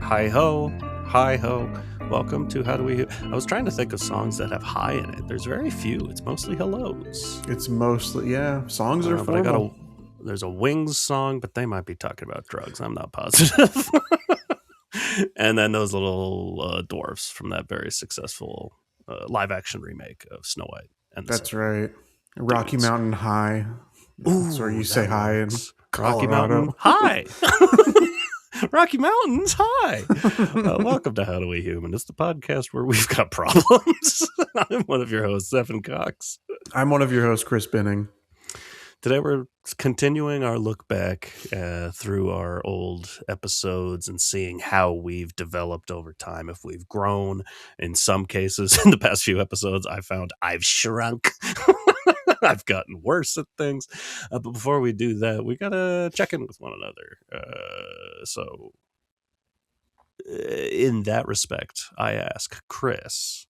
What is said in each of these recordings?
Hi ho, hi ho. Welcome to How Do We? I was trying to think of songs that have hi in it. There's very few. It's mostly hellos. It's mostly, songs are But I got formal. there's a Wings song, but they might be talking about drugs. I'm not positive. And then those little dwarfs from that very successful live action remake of Snow White and the That's Seven right. Rocky Dudes. Mountain High. That's where you Ooh, say that hi in works. Rocky Mountain Colorado. High. Rocky Mountains High. Welcome to How Do We Human? It's the podcast where we've got problems. I'm one of your hosts, Evan Cox. I'm one of your hosts, Chris Binning. Today we're continuing our look back through our old episodes and seeing how we've developed over time, if we've grown. In some cases, in the past few episodes, I found I've shrunk. I've gotten worse at things. But before we do that, we got to check in with one another. So in that respect, I ask Chris,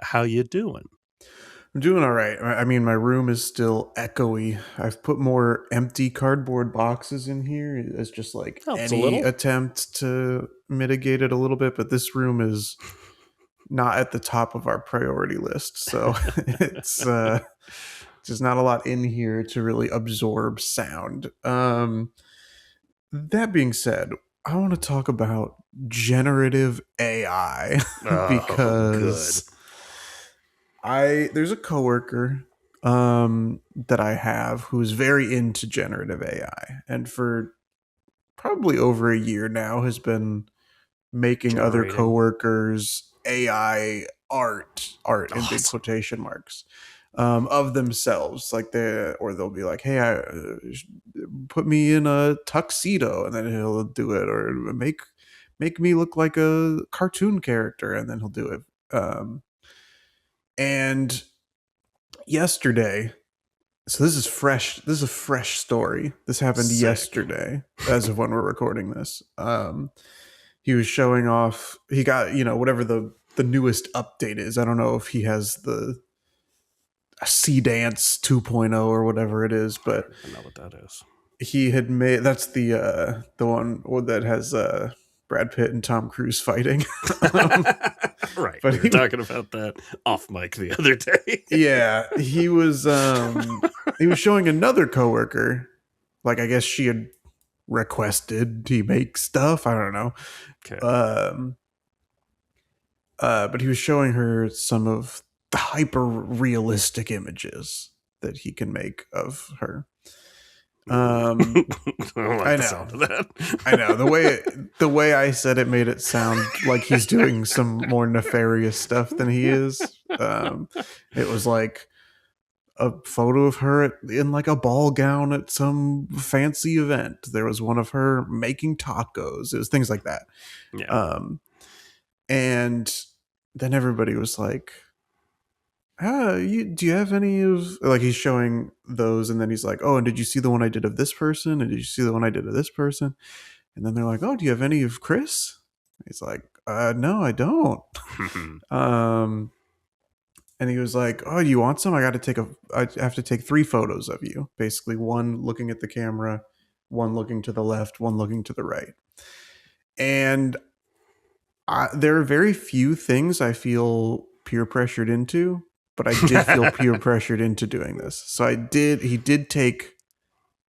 how you doing? I'm doing all right. I mean, my room is still echoey. I've put more empty cardboard boxes in here as just like Helps a any little. attempt to mitigate it a little bit, but this room is not at the top of our priority list. So it's just not a lot in here to really absorb sound. That being said, I want to talk about generative AI Oh, good. because there's a coworker that I have who's very into generative AI, and for probably over a year now has been making other Generating. coworkers AI art in big Awesome. quotation marks of themselves, like they'll be like, hey, put me in a tuxedo, and then he'll do it, or make me look like a cartoon character, and then he'll do it. And yesterday, so this is fresh. This is a fresh story. This happened Sick. yesterday, as of when we're recording this. He was showing off. He got whatever the newest update is. I don't know if he has the C Dance 2.0 or whatever it is, but I know what that is. he had made that's the one that has Brad Pitt and Tom Cruise fighting. um, Right. but We were talking about that off mic the other day. yeah, he was showing another coworker, like I guess she had requested he make stuff. I don't know. Okay. But he was showing her some of the hyper realistic images that he can make of her. I don't like I the know. sound of that. I know the way I said it made it sound like he's doing some more nefarious stuff than he is. It was like a photo of her in like a ball gown at some fancy event. There was one of her making tacos. It was things like that. Yeah. And then everybody was like, do you have any of, like, he's showing those, and then he's like, oh, and did you see the one I did of this person? And did you see the one I did of this person? And then they're like, oh, do you have any of Chris? He's like, no, I don't. And he was like, oh, do you want some? I have to take 3 photos of you. Basically, one looking at the camera, one looking to the left, one looking to the right. And there are very few things I feel peer pressured into, but I did feel peer pressured into doing this. So he did take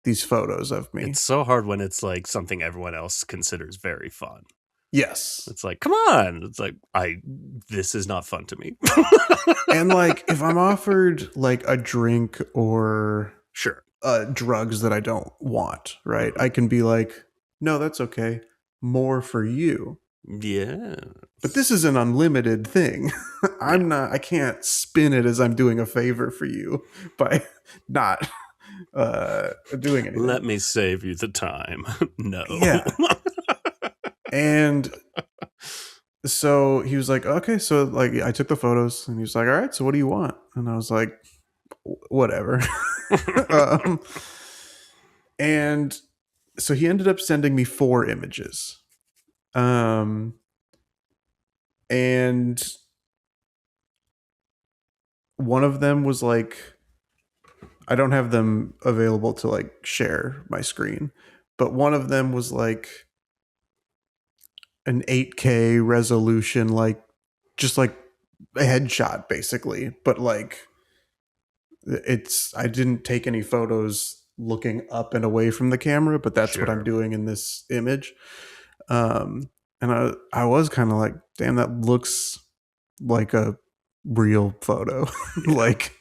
these photos of me. It's so hard when it's like something everyone else considers very fun. Yes. It's like, come on. It's like, this is not fun to me. And like, if I'm offered like a drink or Sure. drugs that I don't want, right? I can be like, no, that's okay. More for you. Yeah. But this is an unlimited thing. I can't spin it as I'm doing a favor for you by not doing anything. Let me save you the time. No. Yeah. And so he was like, okay, so like I took the photos, and he was like, all right, so what do you want? And I was like, whatever. And so he ended up sending me 4 images. And one of them was like, I don't have them available to like share my screen, but one of them was like an 8K resolution, like just like a headshot basically, but like I didn't take any photos looking up and away from the camera, but that's what I'm Sure. doing in this image. And I was kind of like, damn, that looks like a real photo. Yeah. Like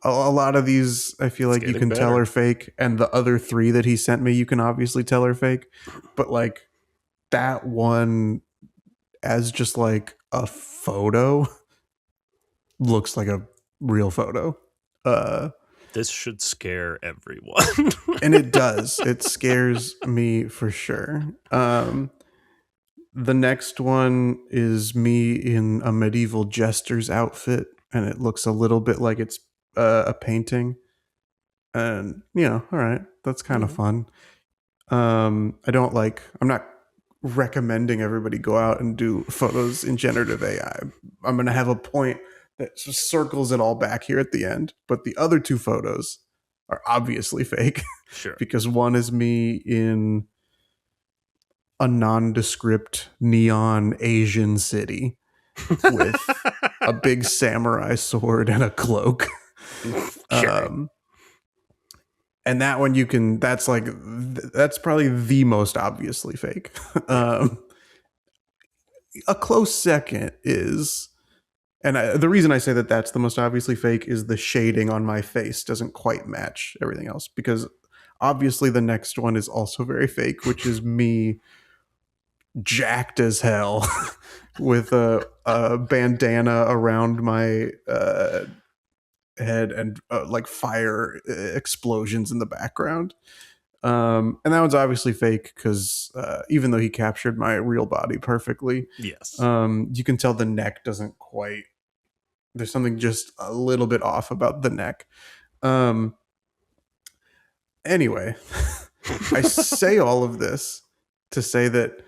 a lot of these, I feel It's like you getting can tell better. are fake, and the other three that he sent me, you can obviously tell are fake. But like that one, as just like a photo, looks like a real photo. Uh, This should scare everyone. and it does. It scares me for sure. The next one is me in a medieval jester's outfit, and it looks a little bit like it's a painting. And all right, that's kind of Mhm. fun. I'm not recommending everybody go out and do photos in generative AI. I'm going to have a point that circles it all back here at the end. But the other two photos are obviously fake Sure. because one is me in a nondescript neon Asian city with a big samurai sword and a cloak. Sure. Um, and that one that's probably the most obviously fake. Yeah. A close second is, the reason I say that that's the most obviously fake is the shading on my face doesn't quite match everything else, because obviously the next one is also very fake, which is me jacked as hell with a bandana around my head and like fire explosions in the background. And that one's obviously fake because even though he captured my real body perfectly, Yes. you can tell the neck doesn't quite. There's something just a little bit off about the neck. Um, anyway, I say all of this to say that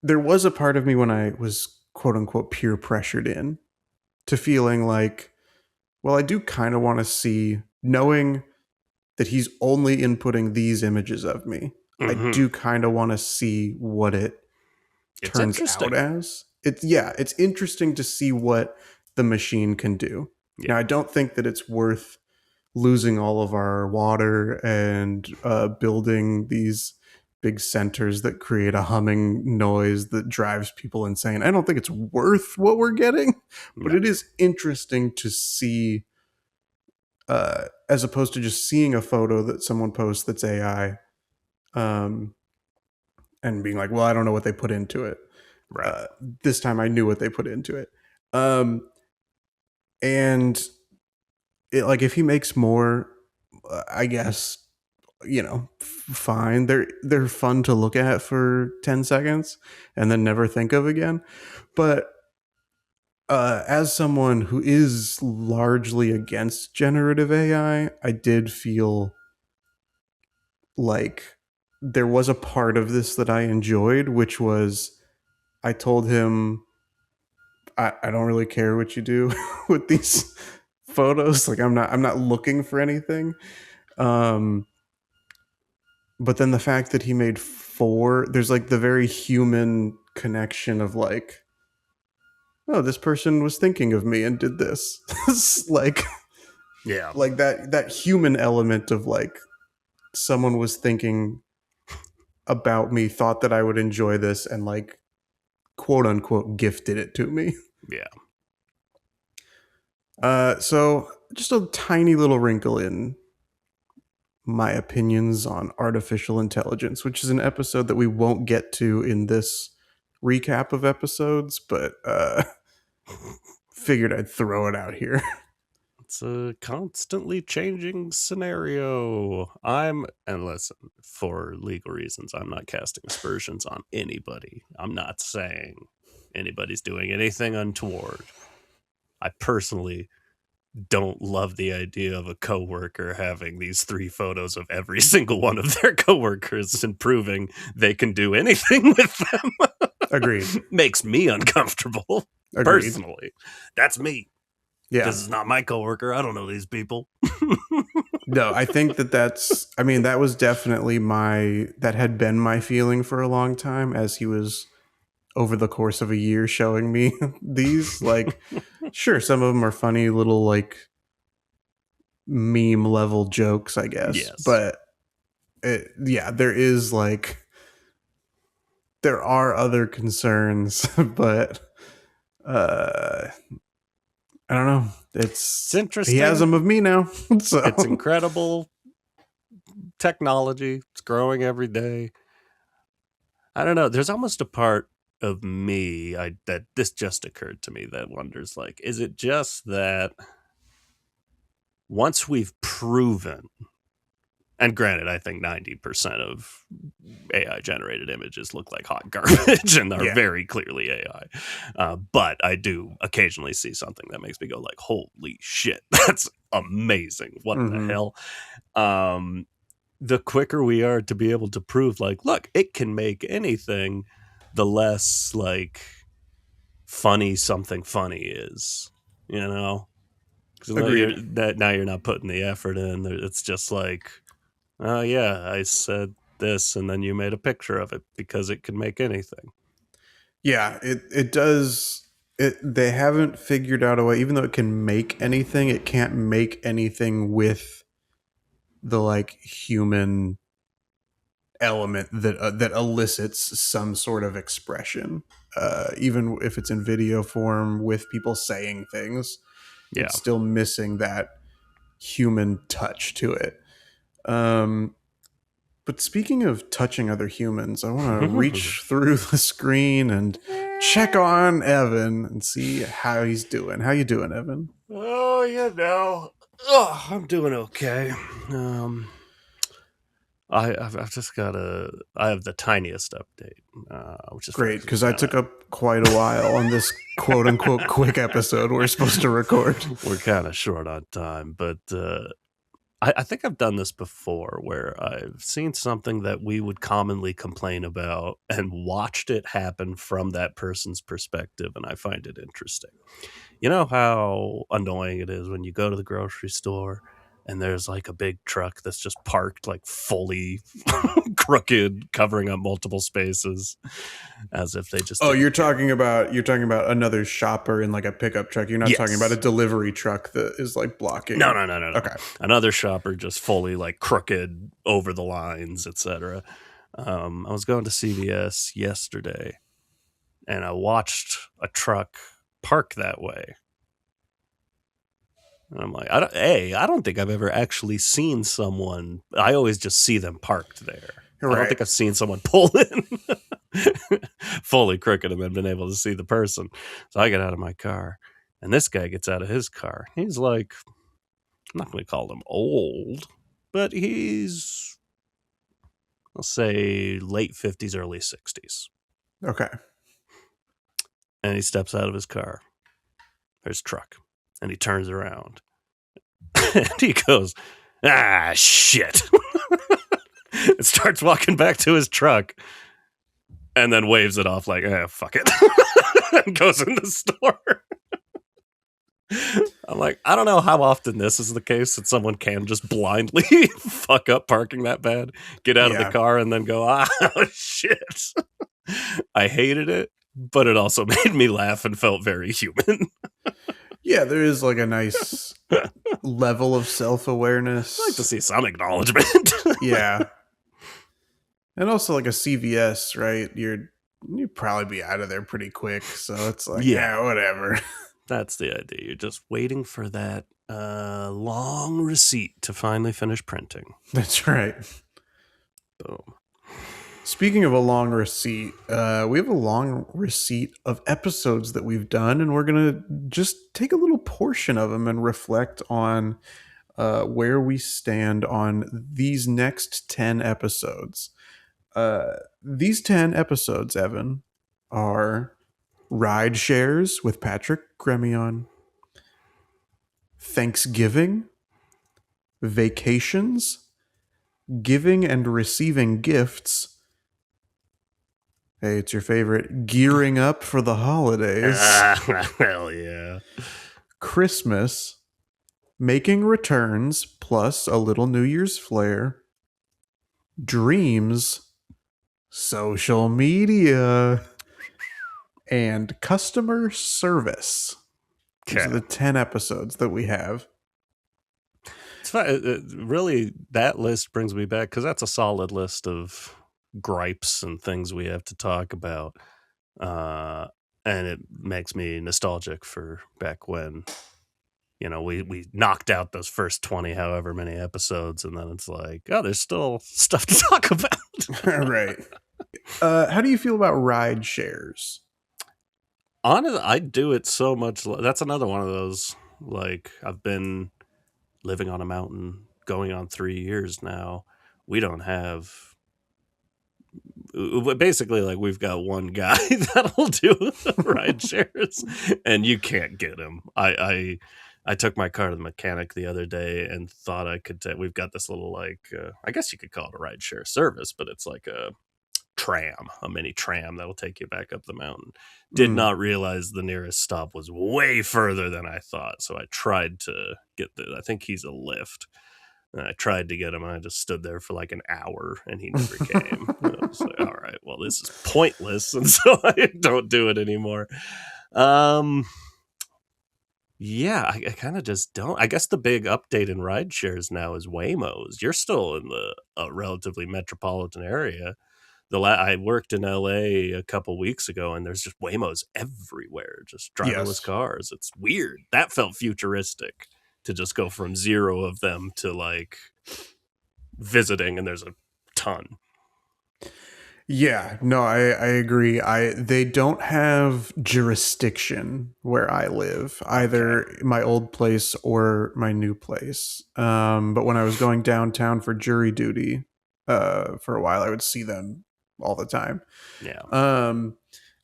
there was a part of me when I was quote unquote peer pressured in to feeling like, well, I do kind of want to see, knowing that he's only inputting these images of me. I Hmm. do kind of want to see what it It's turns out interesting. as. It's interesting to see what the machine can do. Now, Yeah. I don't think that it's worth losing all of our water and building these big centers that create a humming noise that drives people insane. I don't think it's worth what we're getting, but No. it is interesting to see, as opposed to just seeing a photo that someone posts that's AI, um, and being like, well, I don't know what they put into it. Right. Uh, this time I knew what they put into it. Um, and like if he makes more, I guess fine. They're fun to look at for 10 seconds and then never think of again. But as someone who is largely against generative I did feel like there was a part of this that I enjoyed, which was I told him I don't really care what you do with these photos. Like I'm not looking for anything. Um, but then the fact that he made four, there's like the very human connection of like, oh, this person was thinking of me and did this. like Yeah. like that human element of like someone was thinking about me, thought that I would enjoy this, and like quote unquote gifted it to me. Yeah. So just a tiny little wrinkle in my opinions on artificial intelligence, which is an episode that we won't get to in this recap of episodes, but figured I'd throw it out here. It's a constantly changing scenario. And listen, for legal reasons, I'm not casting aspersions on anybody. I'm not saying anybody's doing anything untoward. I personally don't love the idea of a coworker having these 3 photos of every single one of their coworkers and proving they can do anything with them. Agreed. Makes me uncomfortable. Agreed. Personally. That's me. Yeah. This is not my coworker. I don't know these people. No, I think that was definitely that had been my feeling for a long time as he was over the course of a year showing me these. Like, sure, some of them are funny little like meme level jokes, I guess, Yes. but yeah, there are other concerns, but uh I don't know. It's He has interesting. them of me now. It's So incredible technology. It's growing every day. I don't know. There's almost a part of me that this just occurred to me that wonders like, is it just that once we've proven, and granted, I think 90% of AI generated images look like hot garbage and are yeah. very clearly AI. But I do occasionally see something that makes me go like, holy shit, that's amazing. What the Mm-hmm. hell? Um, the quicker we are to be able to prove like, look, it can make anything, the less like funny something funny is, you know? Because Agreed. now you're not putting the effort in. It's just like, oh yeah, I said this, and then you made a picture of it because it can make anything. Yeah, it does. They haven't figured out a way. Even though it can make anything, it can't make anything with the like human element that elicits some sort of expression. Even if it's in video form with people saying things, Yeah. it's still missing that human touch to it. Um, but speaking of touching other humans, I want to reach through the screen and check on Evan and see how he's doing. How you doing, Evan? Oh, I'm doing okay. I've just got I have the tiniest update, which is Great, frankly because I kind took of up quite a while on this quote unquote quick episode we're supposed to record. we're kind of short on time, but I think I've done this before where I've seen something that we would commonly complain about and watched it happen from that person's perspective, and I find it interesting. You know how annoying it is when you go to the grocery store and there's like a big truck that's just parked like fully crooked, covering up multiple spaces as if they just Oh, didn't care. you're talking about another shopper in like a pickup truck. You're not talking about a Yes. delivery truck that is like No, blocking. no, no, no, no. Okay. Another shopper just fully like crooked, over the lines, etc. I was going to CVS yesterday and I watched a truck park that way. And I'm like, I don't think I've ever actually seen someone. I always just see them parked there. I don't Right. think I've seen someone pull in fully crooked and then been able to see the person. So I get out of my car, and this guy gets out of his car. He's like, I'm not going to call him old, but he's, I'll say, late 50s, early 60s. Okay. And he steps out of his car, his truck, and he turns around. And he goes, ah, shit. And starts walking back to his truck and then waves it off like, fuck it. And goes in the store. I'm like, I don't know how often this is the case that someone can just blindly fuck up parking that bad, get out of the Yeah. car, and then go, shit. I hated it, but it also made me laugh and felt very human. Yeah, there is like a nice I level of self-awareness. like to see some acknowledgement. Yeah. And also like a CVS, right? You'd probably be out of there pretty quick. So it's like, Yeah. yeah, whatever. That's the idea. You're just waiting for that long receipt to finally finish printing. That's right. Boom. Speaking of a long receipt, we have a long receipt of episodes that we've done, and we're going to just take a little portion of them and reflect on where we stand on these next 10 episodes. These 10 episodes, Evan, are Ride Shares with Patrick Gremion, Thanksgiving, Vacations, Giving and Receiving Gifts. Hey, it's your favorite. Gearing Up for the Holidays. Hell yeah. Christmas. Making Returns plus a little New Year's flair. Dreams. Social media. and customer service. These are Okay. the 10 episodes that we have. It's fine. Really, that list brings me back because that's a solid list of gripes and things we have to talk about. Uh, and it makes me nostalgic for back when, we knocked out those first 20, however many episodes, and then it's like, oh, there's still stuff to talk about. Right. How do you feel about ride shares? Honestly, I do it so much. That's another one of those, like, I've been living on a mountain going on 3 years now. We don't have basically, like, we've got one guy that'll do ride shares, and you can't get him. I took my car to the mechanic the other day and thought I could we've got this little, like, I guess you could call it a ride share service, but it's like a mini tram that'll take you back up the mountain. Did not realize the nearest stop was way further than I thought, so I tried to get I think he's a Lyft. And I tried to get him, and I just stood there for like an hour, and he never came. I was like, all right, well, this is pointless, and so I don't do it anymore. Yeah, I kind of just don't. I guess the big update in ride shares now is Waymos. You're still in the relatively metropolitan area. I worked in LA a couple weeks ago, and there's just Waymos everywhere, just driverless Yes. cars. It's weird. That felt futuristic to just go from zero of them to like visiting, and there's a ton. Yeah, no, I agree. They don't have jurisdiction where I live, either my old place or my new place. But when I was going downtown for jury duty, for a while, I would see them all the time. Yeah.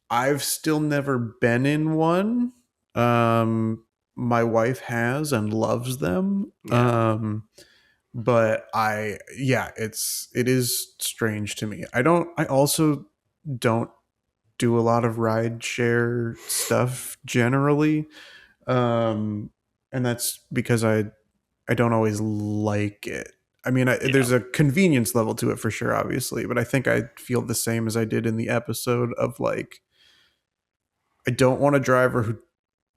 I've still never been in one. My wife has and loves them. Yeah. But it is strange to me. I also don't do a lot of ride share stuff generally. And that's because I don't always like it. I mean, there's a convenience level to it for sure, obviously, but I think I feel the same as I did in the episode of like, I don't want a driver who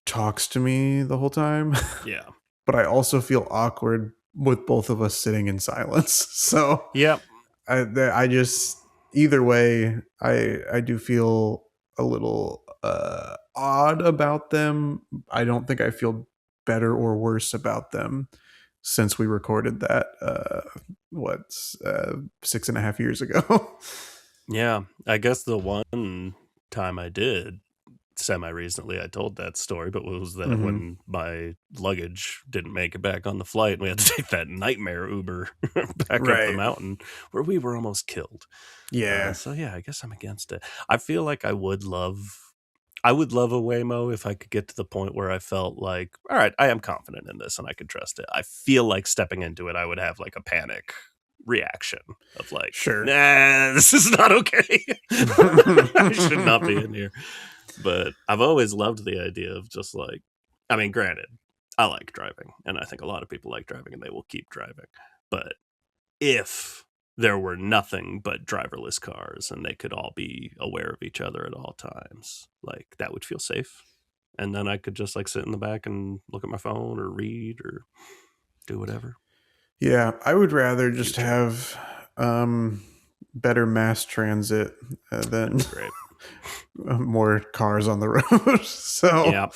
talks to me the whole time. Yeah. But I also feel awkward with both of us sitting in silence. So Yep. I just either way, I do feel a little odd about them. I don't think I feel better or worse about them since we recorded that 6.5 years ago. Yeah. I guess the one time I did semi-recently I told that story, but was that when my luggage didn't make it back on the flight and we had to take that nightmare Uber back up the mountain where we were almost killed. Yeah. So yeah, I guess I'm against it. I feel like I would love a Waymo if I could get to the point where I felt like, all right, I am confident in this and I could trust it. I feel like stepping into it, I would have like a panic reaction of like, Sure. nah, this is not okay. I should not be in here. But I've always loved the idea of just like, I mean, granted, I like driving, and I think a lot of people like driving, and they will keep driving. But if there were nothing but driverless cars and they could all be aware of each other at all times, like that would feel safe. And then I could just like sit in the back and look at my phone or read or do whatever. Yeah, I would rather just have better mass transit than Great. more cars on the road. So, Yeah.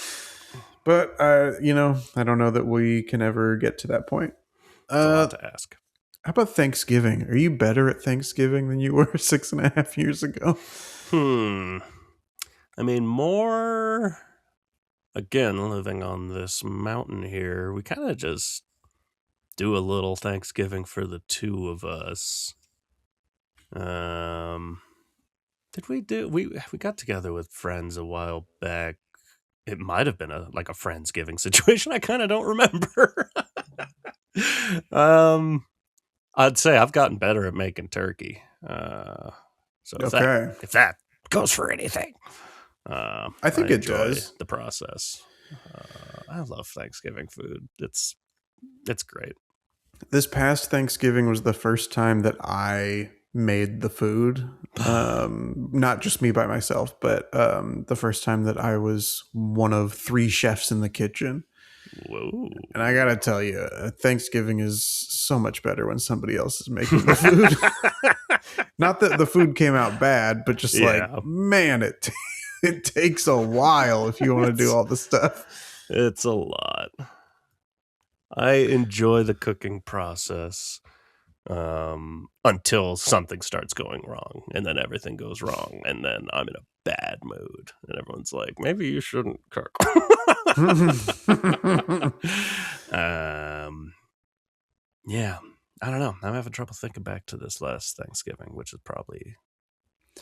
But I don't know that we can ever get to that point. It's a lot to ask. How about Thanksgiving? Are you better at Thanksgiving than you were 6.5 years ago? I mean, more. Again, living on this mountain here, we kind of just do a little Thanksgiving for the two of us. Did we do? We got together with friends a while back. It might have been a Friendsgiving situation. I kind of don't remember. I'd say I've gotten better at making turkey. So if that goes for anything, I think it does. The process. I love Thanksgiving food. It's great. This past Thanksgiving was the first time that I made the food. Not just me by myself, but the first time that I was one of 3 chefs in the kitchen. Whoa. And I gotta tell you, Thanksgiving is so much better when somebody else is making the food. Not that the food came out bad, but just like, Yeah. man, it takes a while if you want to do all the stuff. It's a lot. I enjoy the cooking process until something starts going wrong, and then everything goes wrong, and then I'm in a bad mood, and everyone's like, maybe you shouldn't cook. Yeah, I don't know. I'm having trouble thinking back to this last Thanksgiving, which is probably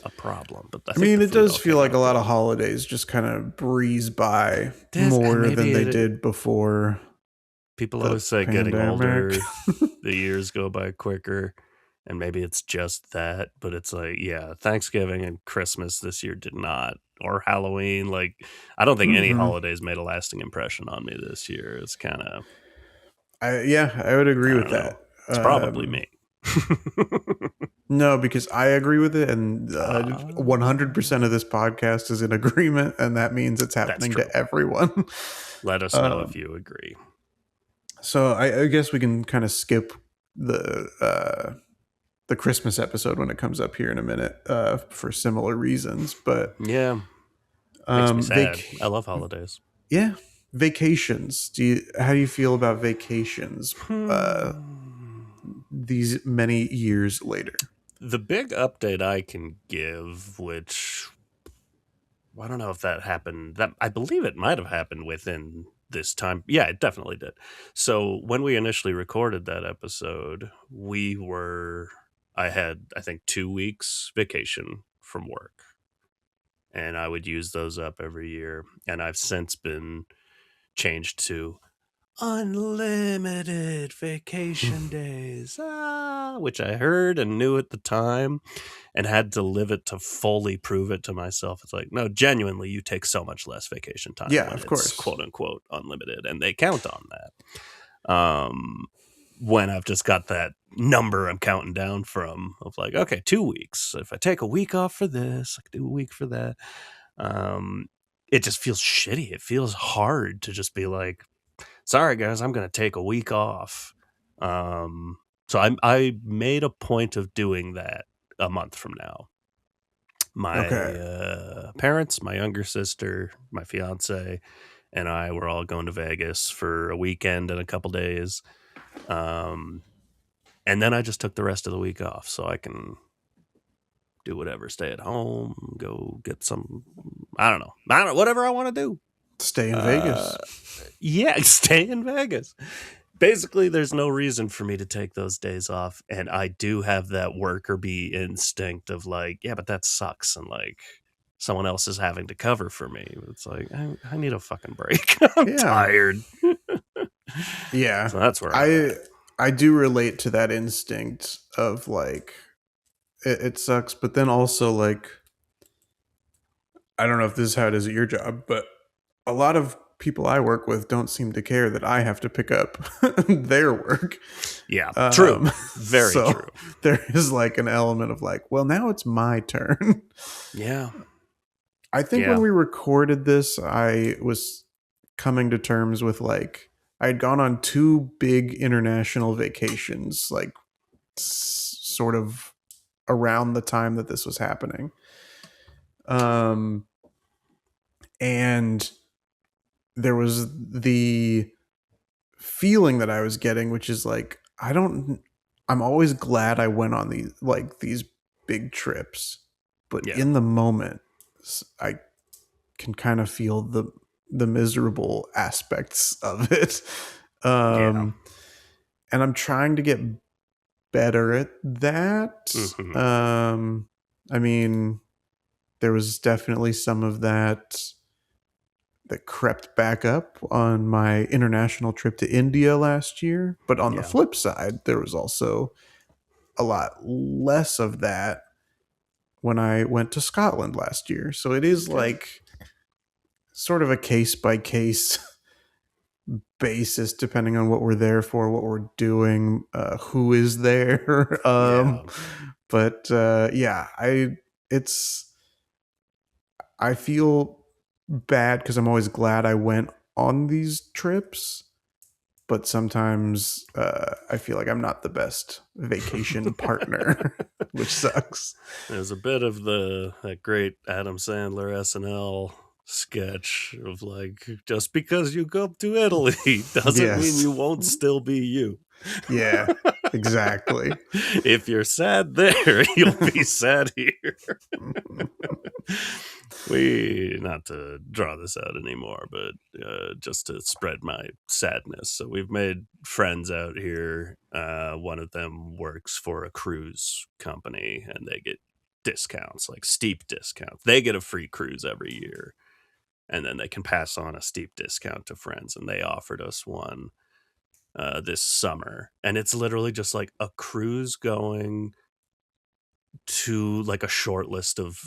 a problem. But I I think mean, the it food does all feel came like a out lot good. of holidays just kind of breeze by And more than maybe they did before people the always say getting pandemic. older, the years go by quicker, and maybe it's just that. But it's like, yeah, Thanksgiving and Christmas this year did not, or Halloween. Like, I don't think any Hmm. holidays made a lasting impression on me this year. It's kind of, I would agree I with don't know. that. It's probably me. No, because I agree with it, and Ah, 100% of this podcast is in agreement, and that means it's that's happening true. to everyone. Let us know if Um, you agree. so I guess we can kind of skip the Christmas episode when it comes up here in a minute for similar reasons. But Yeah, makes me um, sad. vac- I love holidays. yeah, vacations. How do you feel about vacations Hmm. these many years later? The big update I can give, which I don't know if that happened. That I believe it might have happened within this time. Yeah, it definitely did. So when we initially recorded that episode, I had, I think, 2 weeks vacation from work, and I would use those up every year. And I've since been changed to unlimited vacation days, which I heard and knew at the time and had to live it to fully prove it to myself. It's like, no, genuinely, you take so much less vacation time Yeah, when of it's course. quote unquote unlimited, and they count on that. When I've just got that number I'm counting down from of like, okay, 2 weeks. If I take a week off for this, I can do a week for that. Um, it just feels shitty. It feels hard to just be like, sorry guys, I'm going to take a week off. So I made a point of doing that a month from now. My Okay. parents, my younger sister, my fiance, and I were all going to Vegas for a weekend and a couple days. Um, and then I just took the rest of the week off so I can do whatever, stay at home, go get some, I don't know, whatever I want to do. Stay in Uh, Vegas. yeah, stay in Vegas. Basically, there's no reason for me to take those days off. And I do have that worker bee instinct of like, yeah, but that sucks. And like, someone else is having to cover for me. It's like, I need a fucking break. I'm Yeah. tired. Yeah. So that's where I'm I at. I do relate to that instinct of like it sucks, but then also like I don't know if this is how it is at your job, but a lot of people I work with don't seem to care that I have to pick up their work. Yeah, true. Um, Very true. so there is like an element of like, well, now it's my turn. Yeah. I think when Yeah. we recorded this, I was coming to terms with like I had gone on 2 big international vacations, like sort of around the time that this was happening. Um, and there was the feeling that I was getting, which is like, I'm always glad I went on these big trips, but Yeah. in the moment, I can kind of feel the miserable aspects of it. Yeah. Um, and I'm trying to get better at that. Hmm. I mean, there was definitely some of that crept back up on my international trip to India last year. But on the Yeah. flip side, there was also a lot less of that when I went to Scotland last year. So it is Okay. like sort of a case by case basis, depending on what we're there for, what we're doing, who is there. Yeah. But yeah, I feel bad because I'm always glad I went on these trips, but sometimes I feel like I'm not the best vacation partner, which sucks. There's a bit of that great Adam Sandler SNL sketch of like, just because you go to Italy doesn't mean Yes. you won't still be you. Yeah, exactly. If you're sad there, you'll be sad here. Not to draw this out anymore, but just to spread my sadness. So we've made friends out here. One of them works for a cruise company, and they get discounts, like steep discounts. They get a free cruise every year, and then they can pass on a steep discount to friends. And they offered us one this summer, and it's literally just like a cruise going to like a short list of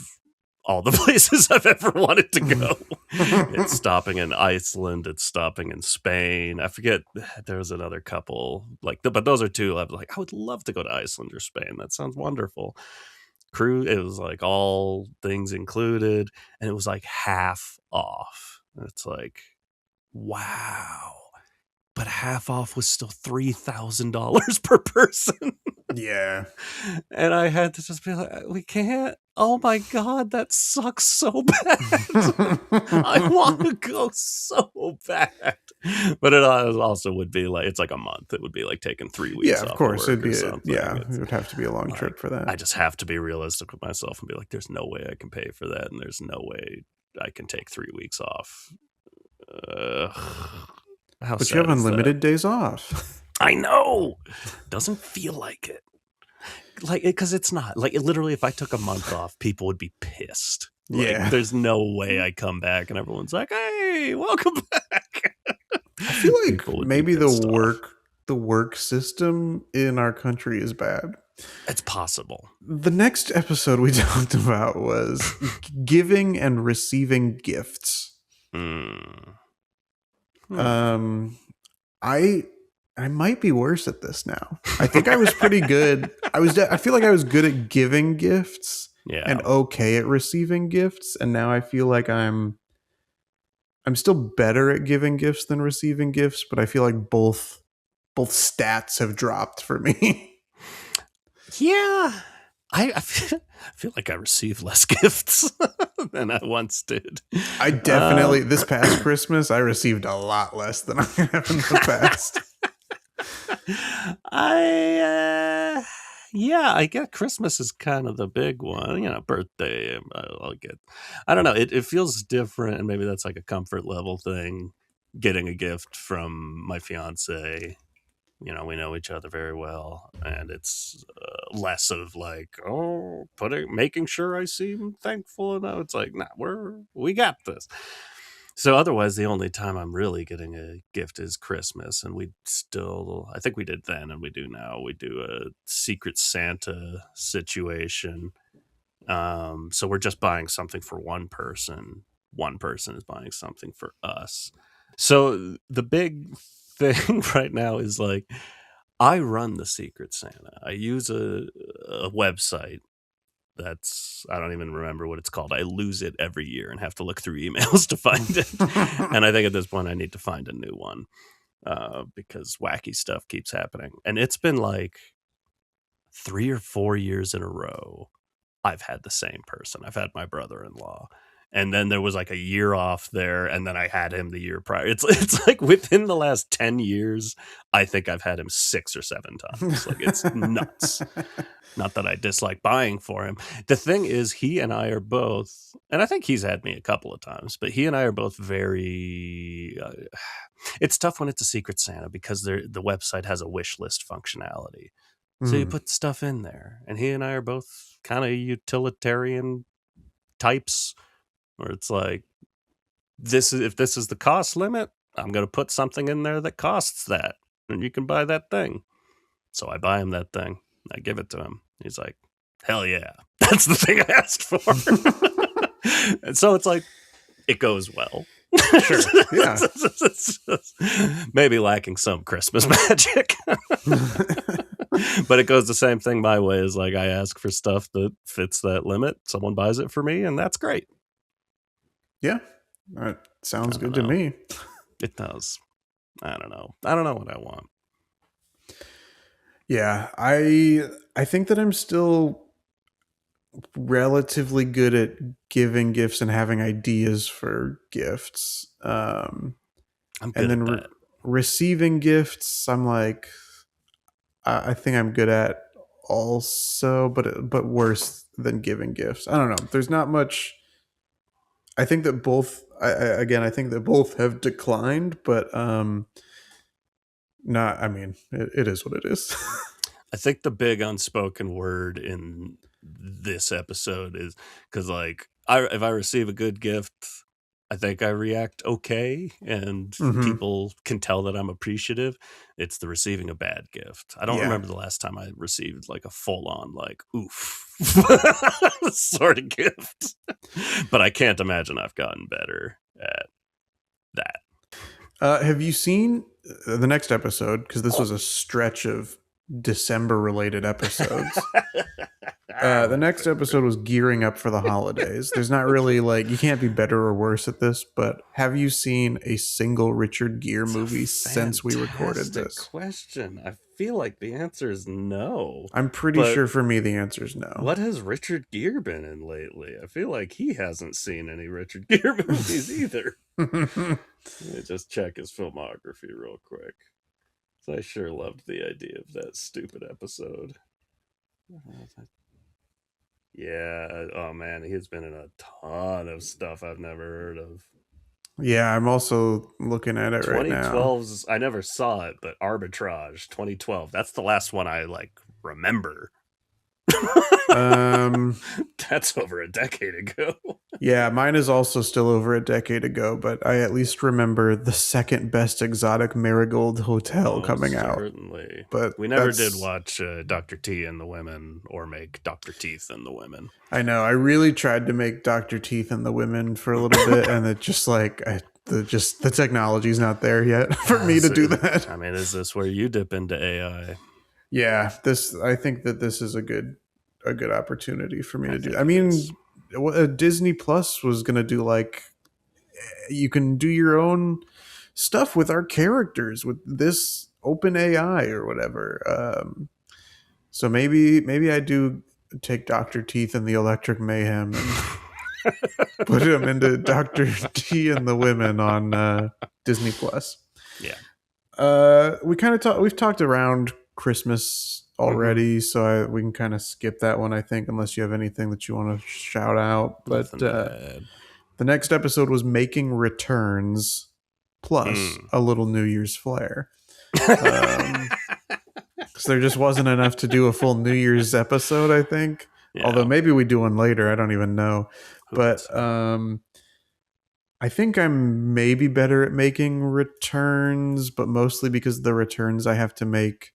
all the places I've ever wanted to go. It's stopping in Iceland. It's stopping in Spain. I forget. There was another couple but those are two. I was like, I would love to go to Iceland or Spain. That sounds wonderful. Cruise. It was like all things included, and it was like half off. It's like, wow. But half off was still $3,000 per person. Yeah. And I had to just be like, we can't. Oh my God, that sucks so bad. I want to go so bad. But it also would be like, it's like a month. It would be like taking 3 weeks Yeah, off of course. work It'd be or something. it would have to be a long trip for that. I just have to be realistic with myself and be like, there's no way I can pay for that. And there's no way I can take 3 weeks off. But you have unlimited days off. I know. Doesn't feel like it. Like, because it's not. Like, literally, if I took a month off, people would be pissed. Like, Yeah. there's no way I come back and everyone's like, hey, welcome back. I feel like maybe the work system in our country is bad. It's possible. The next episode we talked about was giving and receiving gifts. I might be worse at this now. I think I was pretty good. I feel like I was good at giving gifts and okay at receiving gifts, and now I feel like I'm still better at giving gifts than receiving gifts, but I feel like both stats have dropped for me. Yeah. I feel like I received less gifts than I once did. I definitely, this past Christmas, I received a lot less than I have in the past. I get Christmas is kind of the big one, birthday. I'll get, I don't know. It feels different, and maybe that's like a comfort level thing. Getting a gift from my fiance, we know each other very well, and it's less of like, making sure I seem thankful. And it's like, nah, we got this. So otherwise, the only time I'm really getting a gift is Christmas, and I think we did then, and we do now. We do a Secret Santa situation. So we're just buying something for one person. One person is buying something for us. So the big thing right now is like, I run the Secret Santa. I use a website I don't even remember what it's called. I lose it every year and have to look through emails to find it. And I think at this point I need to find a new one because wacky stuff keeps happening. And it's been like 3 or 4 years in a row I've had the same person. I've had my brother-in-law. And then there was like a year off there, and then I had him the year prior. It's like within the last 10 years, I think I've had him 6 or 7 times. Like, it's nuts. Not that I dislike buying for him. The thing is, he and I are both, and I think he's had me a couple of times, but he and I are both very, it's tough when it's a Secret Santa because the website has a wish list functionality. So you put stuff in there, and he and I are both kind of utilitarian types. Where it's like, if this is the cost limit, I'm going to put something in there that costs that, and you can buy that thing. So I buy him that thing. I give it to him. He's like, hell yeah, that's the thing I asked for. And so it's like, it goes well. Sure. Yeah. Maybe lacking some Christmas magic. But it goes the same thing my way. Is like I ask for stuff that fits that limit. Someone buys it for me, and that's great. Yeah, that I sounds don't good to know. me. It does. I don't know. I don't know what I want. Yeah, I think that I'm still relatively good at giving gifts and having ideas for gifts. I'm And good then at that. receiving gifts, I'm like, I think I'm good at also, but worse than giving gifts. I don't know. There's not much. I think that both. Again, I think that both have declined, but not. I mean, it is what it is. I think the big unspoken word in this episode is because, like, if I receive a good gift, I think I react okay, and Hmm. people can tell that I'm appreciative. It's the receiving a bad gift. I don't Yeah. remember the last time I received like a full on, like, oof sort of gift, but I can't imagine I've gotten better at that. Have you seen the next episode? Because this was a stretch of December related episodes. The My next favorite. episode was gearing up for the holidays. There's not really like you can't be better or worse at this, but have you seen a single Richard Gere It's a movie since we recorded fantastic this? question. I feel like the answer is no. I'm pretty But sure for me the answer is no. what has Richard Gere been in lately? I feel like he hasn't seen any Richard Gere movies either. Let me just check his filmography real quick. So I sure loved the idea of that stupid episode. Yeah, oh man, he's been in a ton of stuff I've never heard of. Yeah, I'm also looking at it right now. 2012's, I never saw it, but Arbitrage 2012. That's the last one I like remember. Um, That's over a decade ago. yeah, mine is also still over a decade ago, but I at least remember the second best exotic Marigold Hotel Oh, coming out. certainly. But We never did that's watch Dr. T and the Women or make Dr. Teeth and the Women. I know. I really tried to make Dr. Teeth and the Women for a little bit, and it just like the technology's not there yet for me to do that. I mean, is this where you dip into AI? Yeah, this I think that this is a good opportunity for me I to do. think I it is. mean, Disney Plus was gonna do like you can do your own stuff with our characters with this open AI or whatever. So maybe I do take Doctor Teeth and the Electric Mayhem and put him into Doctor T and the Women on Disney Plus. Yeah. We kind of we've talked around Christmas Mm-hmm. already, so we can kind of skip that one, I think, unless you have anything that you want to shout out. But Nothing to add. the next episode was Making Returns plus Mm. a little New Year's flair. Um, because there just wasn't enough to do a full New Year's episode, I think. Although Yeah. maybe we do one later, I don't even know. Who could But say? I think I'm maybe better at making returns, but mostly because the returns I have to make,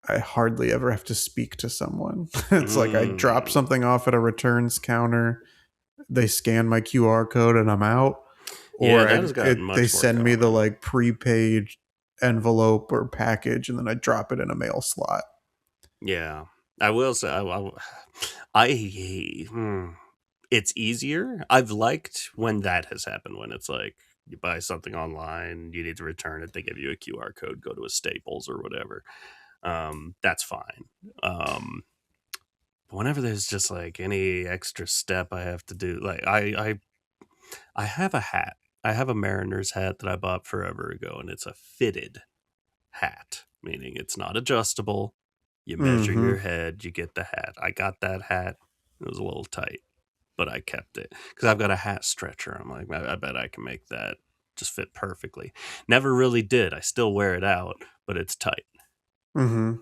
I hardly ever have to speak to someone. It's like I drop Mm. something off at a returns counter, they scan my QR code, and I'm out. Yeah, Or that has gotten they much more send me the common. like prepaid envelope or package, and then I drop it in a mail slot. Yeah. I will say, I it's easier. I've liked when that has happened, when it's like you buy something online, you need to return it, they give you a QR code, go to a Staples or whatever. That's fine. But whenever there's just like any extra step I have to do, like I have a hat. I have a Mariners hat that I bought forever ago, and it's a fitted hat, meaning it's not adjustable. You measure Mm-hmm. your head, you get the hat. I got that hat. It was a little tight, but I kept it because I've got a hat stretcher. I'm like, I bet I can make that just fit perfectly. Never really did. I still wear it out, but it's tight. Mm-hmm.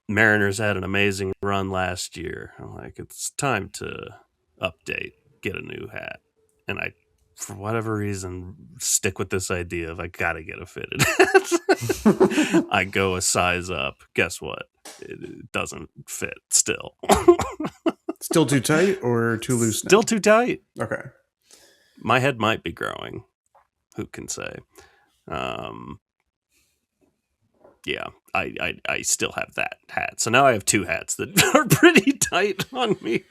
Mariners had an amazing run last year. I'm like, it's time to update, get a new hat. And I, for whatever reason, stick with this idea of I gotta get a fitted hat. I go a size up. Guess what? It doesn't fit still. Still too tight or too loose Still now? too tight. Okay. My head might be growing. Who can say? Um, yeah, I still have that hat. So now I have two hats that are pretty tight on me.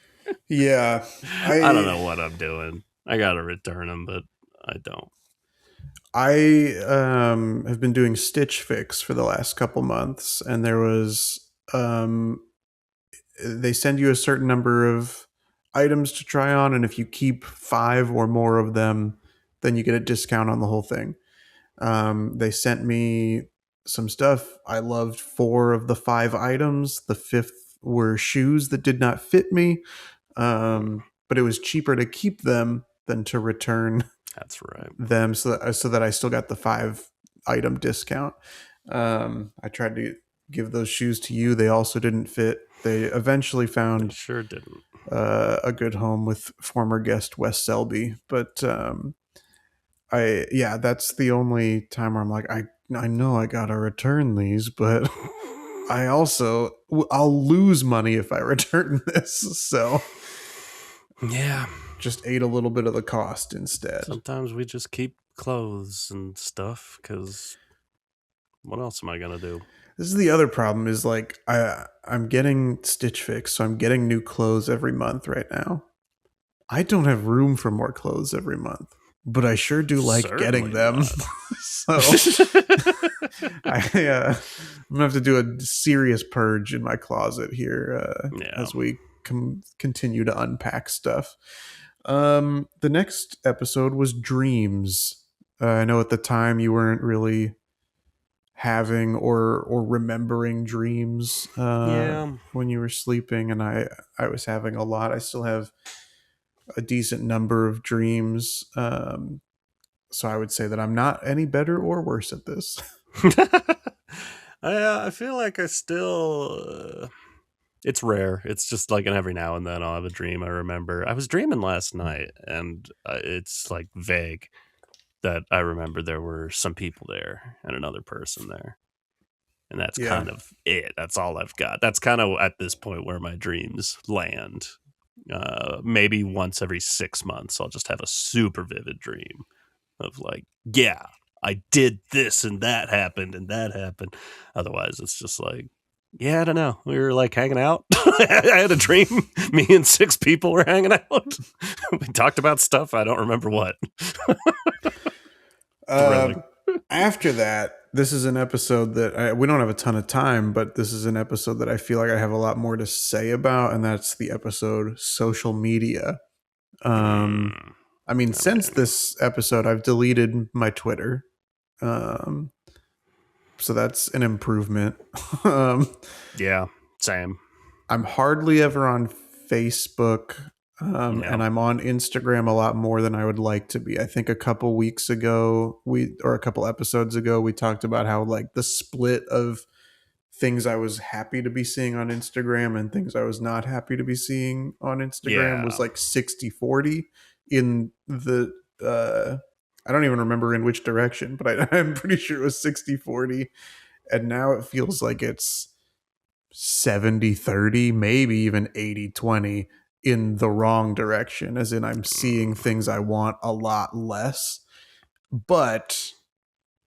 Yeah, I don't I know what I'm doing. I gotta return them, but I don't. I have been doing Stitch Fix for the last couple months, and there was they send you a certain number of items to try on, and if you keep 5 or more of them, then you get a discount on the whole thing. They sent me some stuff. I loved 4 of the 5 items. The fifth were shoes that did not fit me, but it was cheaper to keep them than to return That's right. them, so that I still got the 5 item discount. I tried to give those shoes to you. They also didn't fit. They eventually They found sure didn't. a good home with former guest Wes Selby, but I yeah, that's the only time where I'm like, I know I gotta return these, but I also I'll lose money if I return this, so Yeah. just ate a little bit of the cost instead. Sometimes we just keep clothes and stuff because what else am I gonna do? This is the other problem is like I'm getting Stitch Fix, so I'm getting new clothes every month right now. I don't have room for more clothes every month, but I sure do like getting Certainly them. not. So I'm gonna have to do a serious purge in my closet here Yeah. as we continue to unpack stuff. The next episode was dreams. I know at the time you weren't really having or remembering dreams Yeah. when you were sleeping, and I was having a lot. I still have a decent number of dreams. So I would say that I'm not any better or worse at this. I feel like I still. It's rare. It's just like an every now and then I'll have a dream I remember. I was dreaming last night, and it's like vague that I remember there were some people there and another person there. And that's Yeah. kind of it. That's all I've got. That's kind of at this point where my dreams land. Maybe once every 6 months, I'll just have a super vivid dream of like, yeah, I did this and that happened and that happened. Otherwise, it's just like, yeah, I don't know. We were like hanging out. I had a dream. Me and 6 people were hanging out. We talked about stuff. I don't remember what. Uh, Thrilling. After that, this is an episode that we don't have a ton of time, but this is an episode that I feel like I have a lot more to say about, and that's the episode social media. Um, Mm, I mean, oh, since man. this episode, I've deleted my Twitter. Um, so that's an improvement. um, Yeah, same. I'm hardly ever on Facebook, Yeah, and I'm on Instagram a lot more than I would like to be. I think a couple weeks ago, or a couple episodes ago, we talked about how like the split of things I was happy to be seeing on Instagram and things I was not happy to be seeing on Instagram was yeah, like 60-40 in the I don't even remember in which direction, but I'm pretty sure it was 60-40, and now it feels like it's 70-30, maybe even 80-20 in the wrong direction, as in I'm seeing mm, things I want a lot less, but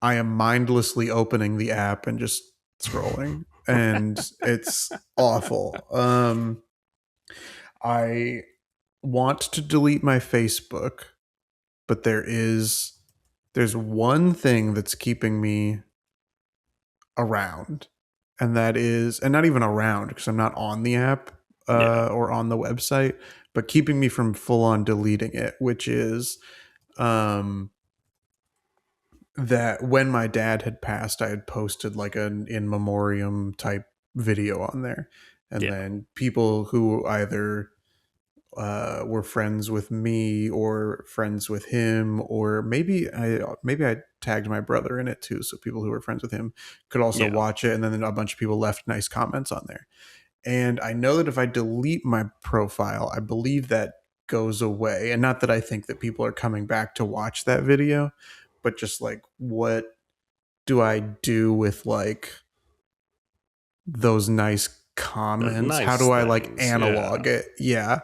I am mindlessly opening the app and just scrolling, and it's awful. I want to delete my Facebook, but there's one thing that's keeping me around, and that is, and not even around because I'm not on the app yeah, or on the website, but keeping me from full on deleting it, which is um, that when my dad had passed, I had posted like an in memoriam type video on there, and yeah, then people who either were friends with me or friends with him, or maybe I tagged my brother in it too, so people who were friends with him could also yeah. watch it, and then a bunch of people left nice comments on there. And I know that if I delete my profile, I believe that goes away. And not that I think that people are coming back to watch that video, but just like, what do I do with like those nice Those comments? How nice do I like things. Yeah. analog it? Yeah.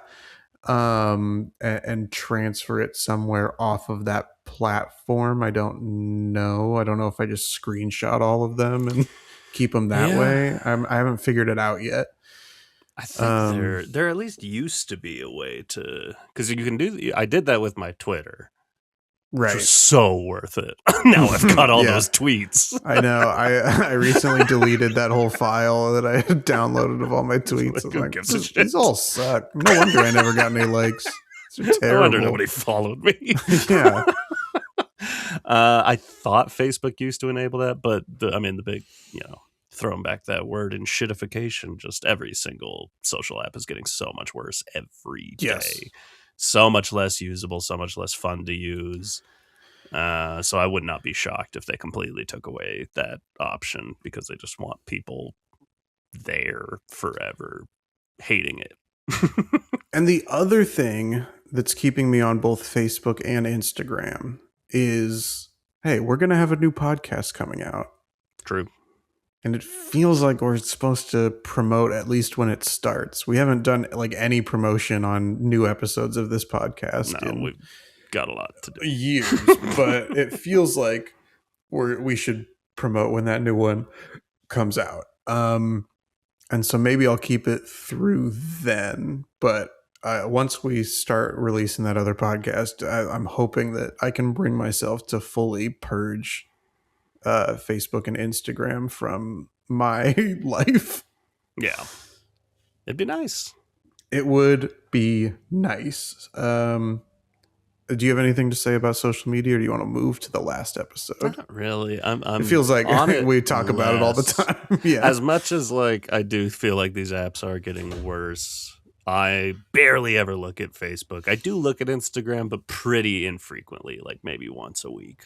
And transfer it somewhere off of that platform. I don't know. I don't know if I just screenshot all of them and keep them that Yeah, way. I haven't figured it out yet. I think Um, there at least used to be a way to, because you can do. I did that with my Twitter, which was right. so worth it. Now I've got all Yeah, those tweets. I know. I recently deleted that whole file that I had downloaded of all my tweets. Like, I'm who like, gives a these shit? all suck. No wonder I never got any likes. These are No wonder terrible. nobody followed me. Yeah. I thought Facebook used to enable that, but the big, throwing back that word in shitification, just every single social app is getting so much worse every Yes. day. So much less usable, so much less fun to use. So I would not be shocked if they completely took away that option because they just want people there forever hating it. And the other thing that's keeping me on both Facebook and Instagram is, hey, we're going to have a new podcast coming out. True. And it feels like we're supposed to promote at least when it starts. We haven't done like any promotion on new episodes of this podcast No, in we've got a lot to years, do. but it feels like we should promote when that new one comes out. And so maybe I'll keep it through then. But once we start releasing that other podcast, I'm hoping that I can bring myself to fully purge Facebook and Instagram from my life. Yeah. It'd be nice. It would be nice. Do you have anything to say about social media, or do you want to move to the last episode? Not really. It I'm feels like on it we talk about it all the less. time. Yeah. As much as like I do feel like these apps are getting worse, I barely ever look at Facebook. I do look at Instagram, but pretty infrequently, like maybe once a week.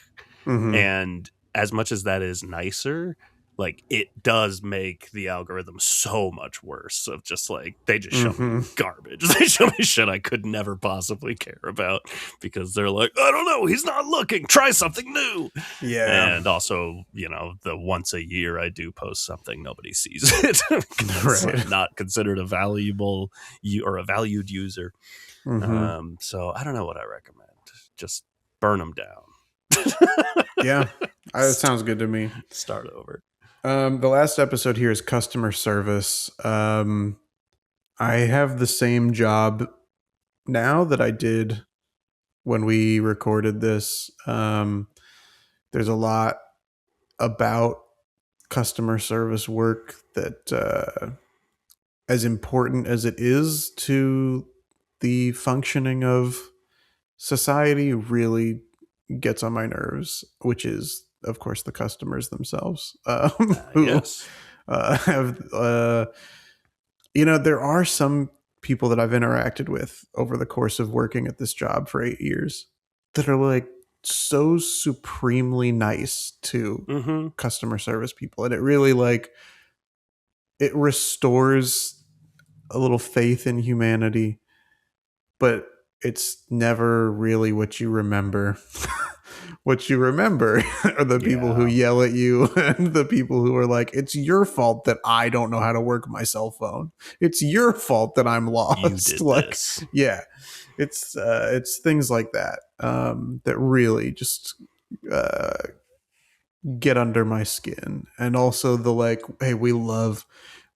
Mm-hmm. And as much as that is nicer, like it does make the algorithm so much worse of just like they just show me Mm-hmm. garbage. They show me shit I could never possibly care about because they're like, I don't know, he's not looking. Try something new. Yeah. And also, the once a year I do post something, nobody sees it because Right. I'm not considered a valuable or a valued user. Mm-hmm. So I don't know what I recommend. Just burn them down. Yeah. That sounds good to me. Start over. The last episode here is customer service. I have the same job now that I did when we recorded this. There's a lot about customer service work that, as important as it is to the functioning of society, really gets on my nerves, which is, of course, the customers themselves, who Yes. have, there are some people that I've interacted with over the course of working at this job for 8 years that are like so supremely nice to Mm-hmm. customer service people. And it really it restores a little faith in humanity, but it's never really what you remember. What you remember are the people who Yeah. yell at you and the people who are like, it's your fault that I don't know how to work my cell phone. It's your fault that I'm You lost. did Like, this. yeah, it's things like that that really just uh, get under my skin. And also the like, hey, we love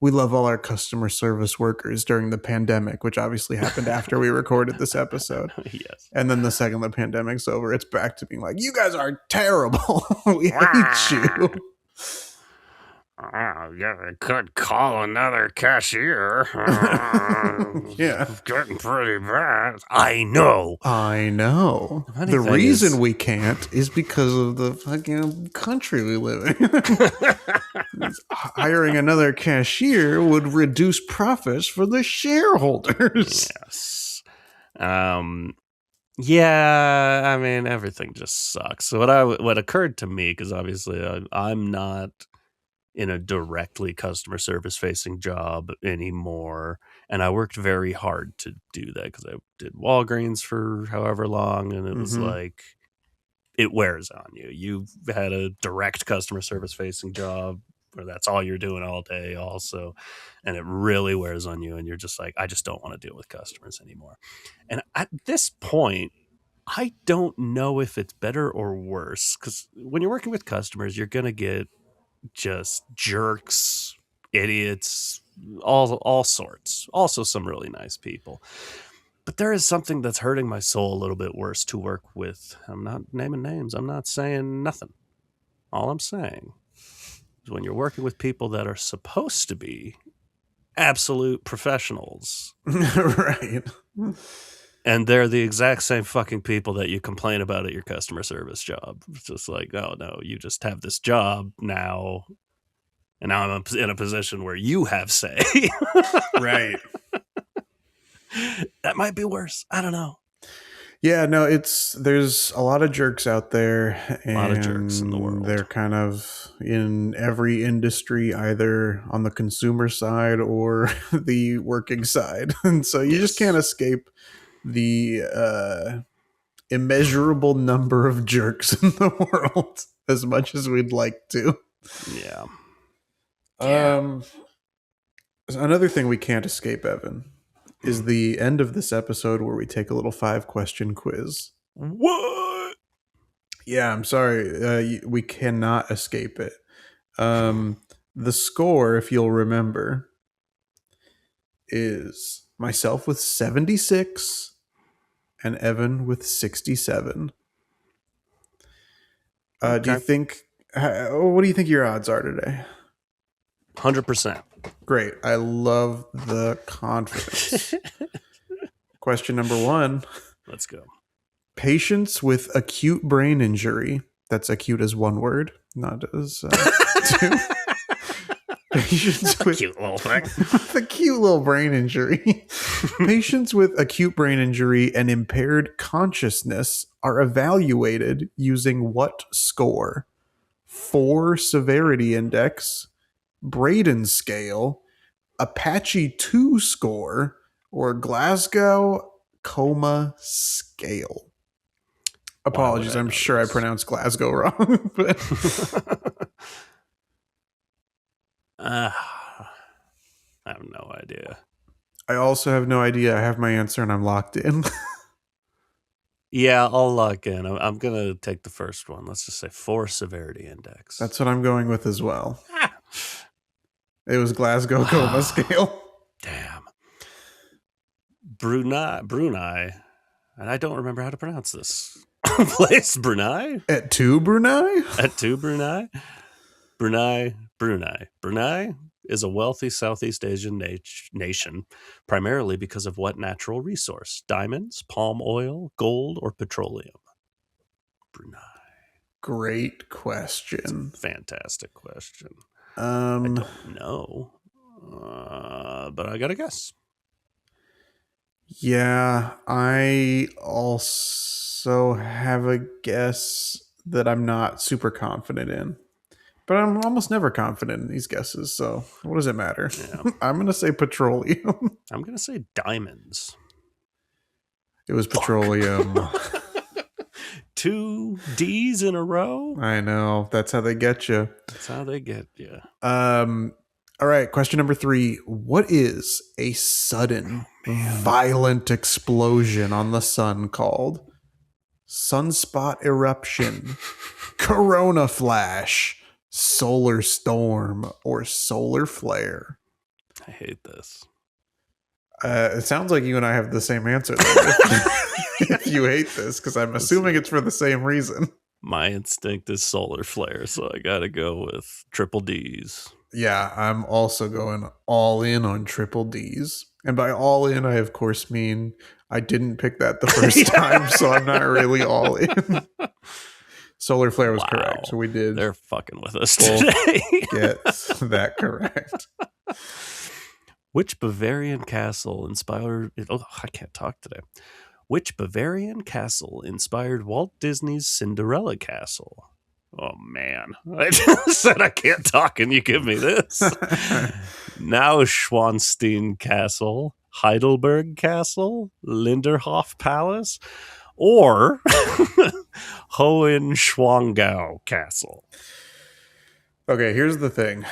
all our customer service workers during the pandemic, which obviously happened after we recorded this episode. Yes. And then the second the pandemic's over, it's back to being like, you guys are terrible. We hate you. Oh, yeah, I could call another cashier. Yeah. It's getting pretty bad. I know. I know. The funny The thing reason is- we can't is because of the fucking country we live in. Hiring another cashier would reduce profits for the shareholders. Yes. Yeah, I mean everything just sucks. So what occurred to me, because obviously I'm not in a directly customer service facing job anymore, and I worked very hard to do that because I did Walgreens for however long, and it was Mm-hmm. like it wears on you. You've had a direct customer service facing job where that's all you're doing all day also, and it really wears on you, and you're just like, I just don't want to deal with customers anymore. And at this point, I don't know if it's better or worse, because when you're working with customers, you're going to get just jerks, idiots, all sorts. Also some really nice people. But there is something that's hurting my soul a little bit worse to work with. I'm not naming names. I'm not saying nothing. All I'm saying is when you're working with people that are supposed to be absolute professionals, Right. and they're the exact same fucking people that you complain about at your customer service job. It's just like, oh no, you just have this job now, and now I'm in a position where you have say. Right. That might be worse. I don't know. Yeah, no, there's a lot of jerks out there, A lot of jerks in the and world. they're kind of in every industry, either on the consumer side or the working side. And so you just can't Yes. escape the immeasurable number of jerks in the world, as much as we'd like to. Yeah. Yeah. Um, Another thing we can't escape, Evan, is the end of this episode where we take a little 5-question quiz. What? Yeah, I'm sorry. We cannot escape it. The score, if you'll remember, is myself with 76 and Evan with 67. Do you Okay. think, what do you think your odds are today? 100%. Great. I love the confidence. Question number 1. Let's go. Patients with acute brain injury. That's acute as one word, not as two. Patients with Cute little thing. with a cute little brain injury. Patients with acute brain injury and impaired consciousness are evaluated using what score? 4 severity index, Braden scale, Apache 2 score, or Glasgow coma scale. Apologies, I'm sure I pronounced Glasgow wrong. But I have no idea. I also have no idea. I have my answer and I'm locked in. Yeah, I'll lock in. I'm going to take the first one. Let's just say 4 severity index. That's what I'm going with as well. It was Glasgow coma scale. Damn. Brunei. And I don't remember how to pronounce this place. Brunei? At 2 Brunei? At 2 Brunei? Brunei is a wealthy Southeast Asian nation, primarily because of what natural resource? Diamonds, palm oil, gold, or petroleum? Brunei. Great question. Fantastic question. I Um, don't know, but I got to guess. yeah, I also have a guess that I'm not super confident in. But I'm almost never confident in these guesses, so what does it matter? Yeah. I'm going to say petroleum. I'm going to say diamonds. It was petroleum. 2 D's in a row? I know. That's how they get you. That's how they get you. All right, question number 3. What is a sudden, violent explosion on the sun called? Sunspot eruption, corona flash, solar storm, or solar flare? I hate this. It sounds like you and I have the same answer. If you hate this, because I'm assuming it's for the same reason. My instinct is solar flare, so I gotta go with triple D's. Yeah, I'm also going all in on triple D's. And by all in, I of course mean I didn't pick that the first time, so I'm not really all in. Solar flare was correct. So we did. They're fucking with us today. Get that correct. Which Bavarian castle inspired... Oh, I can't talk today. Which Bavarian castle inspired Walt Disney's Cinderella Castle? Oh, man. I just said I can't talk and you give me this. Neuschwanstein Castle, Heidelberg Castle, Linderhof Palace, or Hohenschwangau Castle. Okay, here's the thing.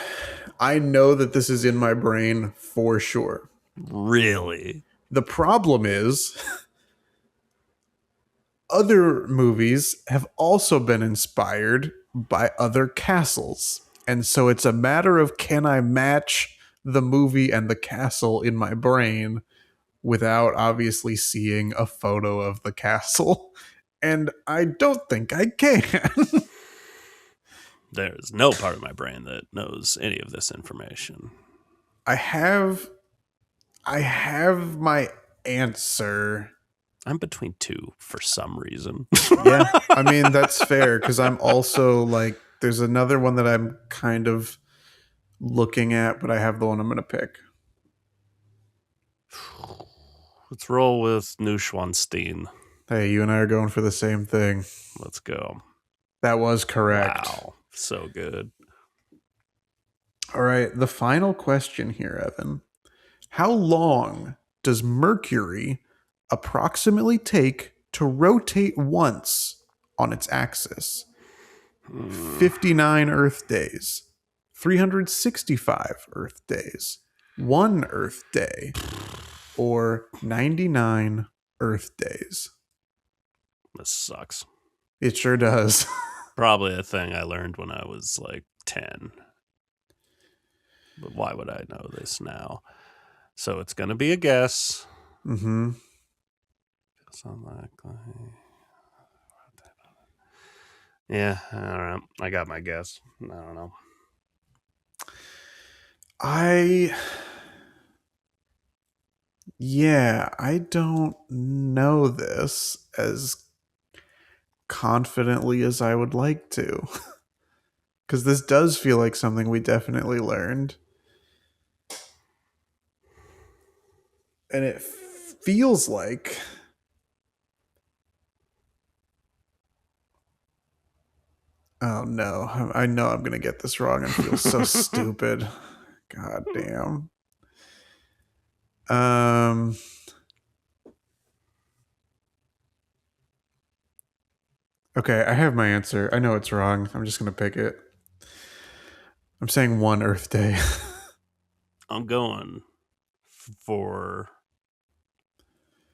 I know that this is in my brain for sure. Really? The problem is other movies have also been inspired by other castles. And so it's a matter of, can I match the movie and the castle in my brain without obviously seeing a photo of the castle? And I don't think I can. There's no part of my brain that knows any of this information. I have my answer. I'm between two for some reason. Yeah, I mean, that's fair, because I'm also like, there's another one that I'm kind of looking at, but I have the one I'm going to pick. Let's roll with Neuschwanstein. Hey, you and I are going for the same thing. Let's go. That was correct. Wow, so good. All right, the final question here, Evan. How long does Mercury approximately take to rotate once on its axis? 59 Earth days, 365 Earth days, 1 Earth day, or 99 Earth days? This sucks. It sure does. Probably a thing I learned when I was like 10. But why would I know this now? So it's going to be a guess. Mm-hmm. Feels unlikely. Yeah, I don't know. I got my guess. I don't know. I don't know this as confidently as I would like to. Because this does feel like something we definitely learned. And it feels like... Oh no, I know I'm going to get this wrong and feel so stupid. God damn. Okay, I have my answer. I know it's wrong. I'm just going to pick it. I'm saying 1 Earth day. I'm going for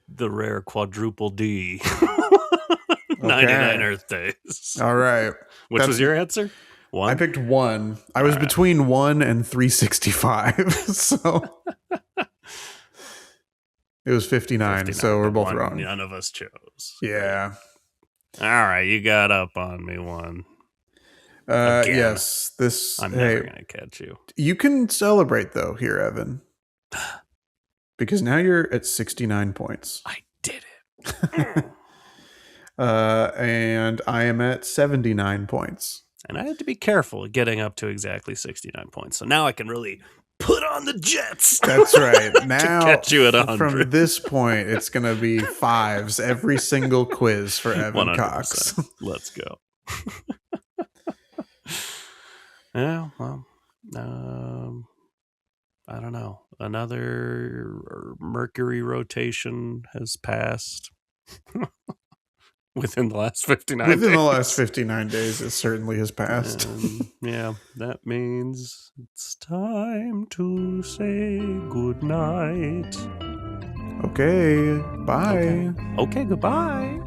the rare quadruple D. 99 Earth days. All right. Which was your answer? 1? I picked 1. I was between 1 and 365. So it was 59. So we're both wrong. None of us chose. Yeah. All right. You got up on me one. Yes. I'm never going to catch you. You can celebrate, though, here, Evan. Because now you're at 69 points. I did it. And I am at 79 points. And I had to be careful getting up to exactly 69 points. So now I can really put on the jets. That's right. Now, to catch you at 100. From this point, it's going to be 5s every single quiz for Evan 100%. Cox. Let's go. Yeah, well, I don't know. Another Mercury rotation has passed. Within the last 59 days. Within the last 59 days, it certainly has passed. Yeah, that means it's time to say goodnight. Okay, bye. Okay, goodbye.